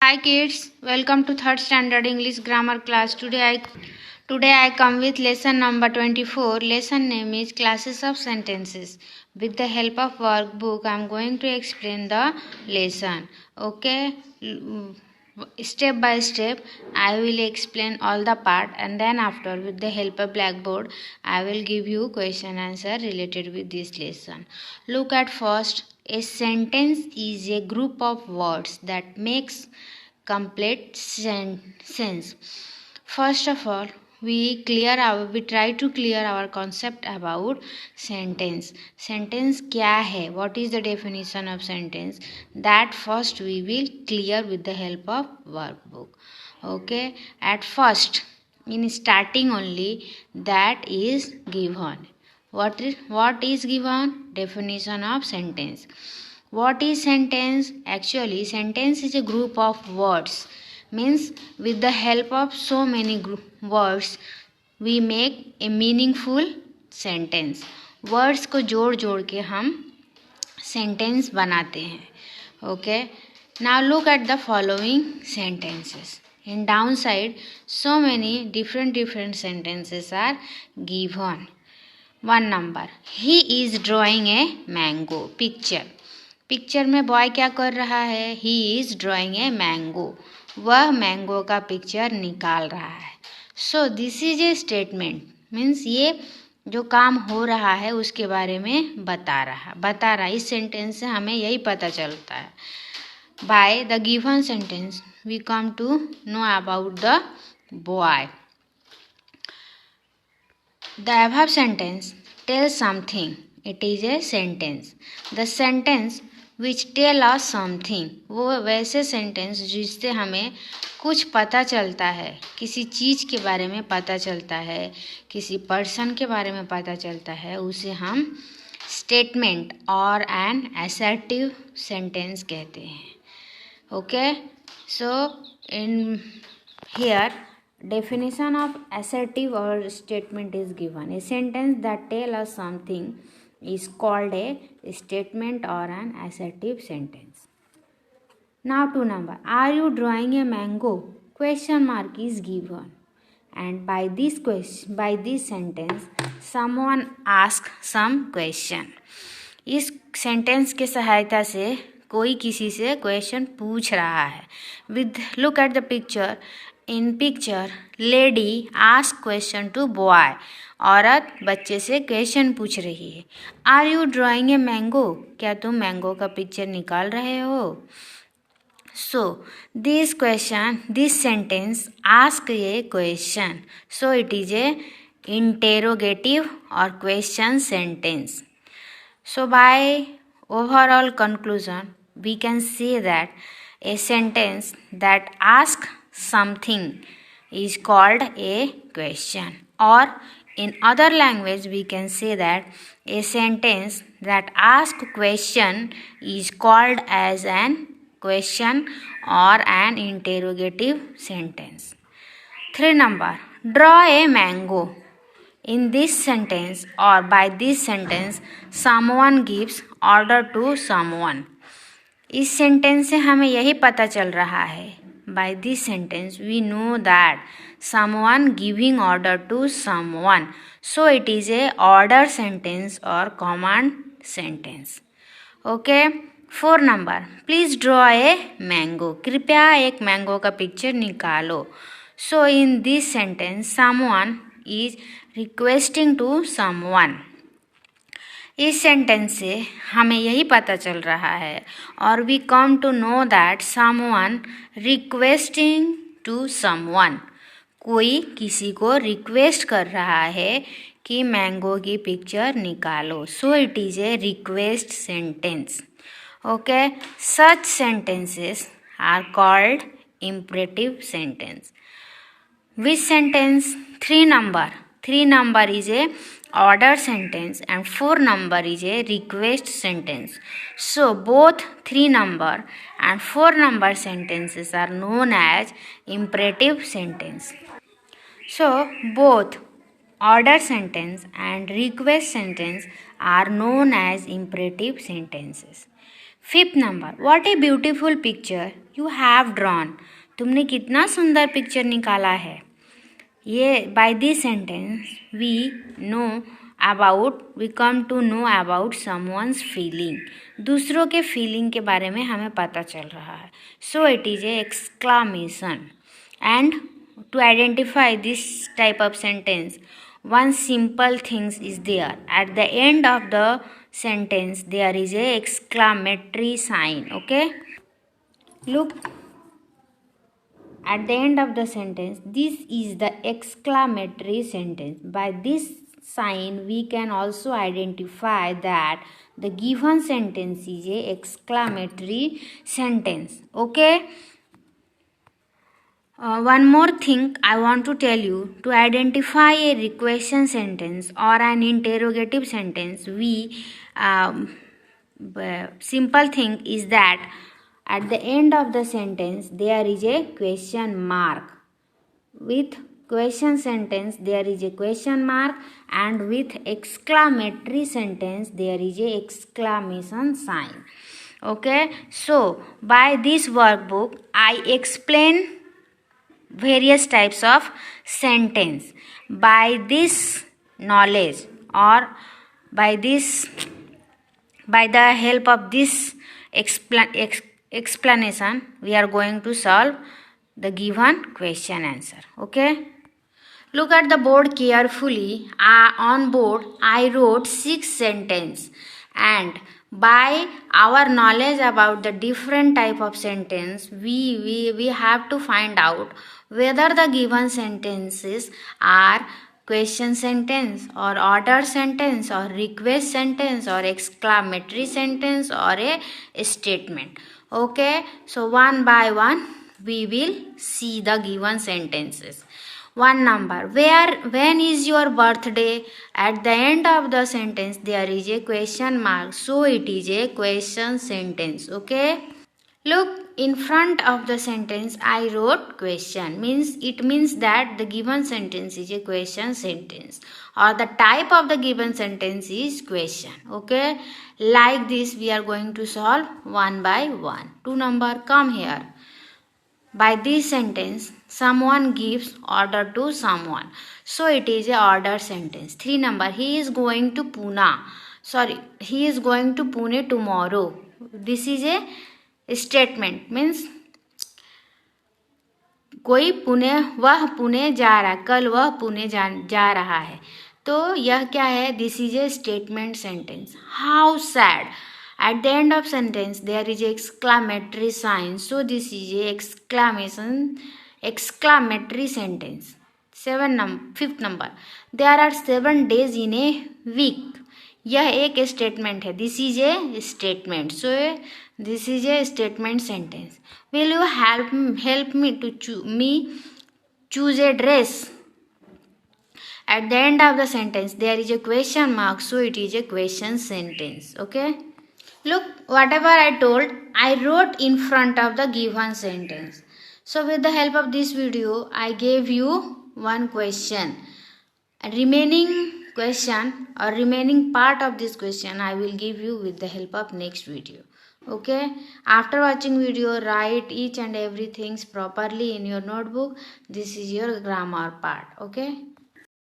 Hi kids, welcome to third standard English grammar class. Today I come with lesson number 24. Lesson name is Classes of Sentences. With the help of workbook I am going to explain the lesson. Okay, step by step I will explain all the part, and then after with the help of blackboard I will give you question answer related with this lesson. Look at first. A sentence is a group of words that makes complete sense. First of all, we try to clear our concept about sentence. Sentence क्या है? What is the definition of sentence? That first we will clear with the help of workbook. Okay. At first, in starting only, that is given. What is given? Definition of sentence. What is sentence? Actually, sentence is a group of words. Means with the help of so many words, we make a meaningful sentence. Words को जोड़ जोड़ के हम sentence बनाते हैं. Okay. Now look at the following sentences. In downside, so many different sentences are given. One number. He is drawing a mango. Picture में boy क्या कर रहा है? He is drawing a mango. वह मैंगो का picture निकाल रहा है. सो this is a statement. Means ये जो काम हो रहा है उसके बारे में बता रहा. इस सेंटेंस से हमें यही पता चलता है. By the given sentence we come to know about the boy. The above sentence tells something. It is a sentence. The sentence which tell us something, वो वैसे सेंटेंस जिससे हमें कुछ पता चलता है, किसी चीज़ के बारे में पता चलता है, किसी पर्सन के बारे में पता चलता है, उसे हम स्टेटमेंट और एन असर्टिव सेंटेंस कहते हैं. Okay. So in here definition of assertive or statement is given. A sentence that tell us something is called a statement or an assertive sentence. Now to number. Are you drawing a mango? Question mark is given. And by this sentence someone ask some question. इस sentence के सहायता से कोई किसी से question पूछ रहा है. With look at the picture. In picture lady ask question to boy. औरत बच्चे से क्वेश्चन पूछ रही है. Are you drawing a mango? क्या तुम मैंगो का पिक्चर निकाल रहे हो? So this sentence ask a question. So it is a interrogative और question sentence. So by overall conclusion we can say that a sentence that ask something is called a question, or in other language we can say that a sentence that ask question is called as an question or an interrogative sentence. 3 number. Draw a mango. In this sentence or by this sentence someone gives order to someone. इस sentence से हमें यही पता चल रहा है. By this sentence we know that someone giving order to someone. So it is a order sentence or command sentence. Okay. 4 number. Please draw a mango. कृपया एक मैंगो का पिक्चर निकालो. So in this sentence someone is requesting to someone. इस sentence से हमें यही पता चल रहा है. और we come to know that someone requesting to someone. कोई किसी को रिक्वेस्ट कर रहा है कि मैंगो की पिक्चर निकालो. So it is a request sentence. Okay. Such sentences are called imperative sentence. Which sentence? 3 number. 3 number is a order sentence and 4 number is a request sentence. So both 3 number and 4 number sentences are known as imperative sentence. So both order sentence and request sentence are known as imperative sentences. 5th number, what a beautiful picture you have drawn. तुमने कितना सुंदर picture निकाला है. ये by this sentence we come to know about someone's feeling. दूसरों के feeling के बारे में हमें पता चल रहा है. So it is a exclamation. And to identify this type of sentence, one simple thing is there. At the end of the sentence there is a exclamatory sign. Okay, look at the end of the sentence, this is the exclamatory sentence. By this sign we can also identify that the given sentence is a exclamatory sentence. Okay, one more thing I want to tell you. To identify a question sentence or an interrogative sentence, simple thing is that at the end of the sentence there is a question mark. With question sentence there is a question mark, and with exclamatory sentence there is a exclamation sign. Okay, so by this workbook I explain various types of sentence. By this knowledge, or by the help of this explanation, we are going to solve the given question answer. Okay, look at the board carefully. On board I wrote 6 sentences, and by our knowledge about the different type of sentence, we have to find out whether the given sentences are question sentence or order sentence or request sentence or exclamatory sentence or a statement. Okay, so one by one we will see the given sentences. One number, when is your birthday? At the end of the sentence there is a question mark, so it is a question sentence. Okay, look, in front of the sentence I wrote question. It means that the given sentence is a question sentence, or the type of the given sentence is question. Okay, like this we are going to solve one by one. 2 number, come here. By this sentence someone gives order to someone, so it is a order sentence. 3 number, he is going to Pune tomorrow. This is a statement means वह पुणे जा रहा है, कल वह पुणे जा रहा है, तो यह क्या है? This is a statement sentence. How sad, at the end of sentence there is exclamatory sign, so this is a exclamatory sentence. 5th number, there are 7 days in a week. यह एक स्टेटमेंट है. This is a statement, so this is a statement sentence. Will you help me to choose a dress? At the end of the sentence there is a question mark, so it is a question sentence. Okay, look, whatever I told I wrote in front of the given sentence. So with the help of this video I gave you one question. Remaining question or remaining part of this question I will give you with the help of next video. Okay, after watching video write each and everything properly in your notebook. This is your grammar part. Okay.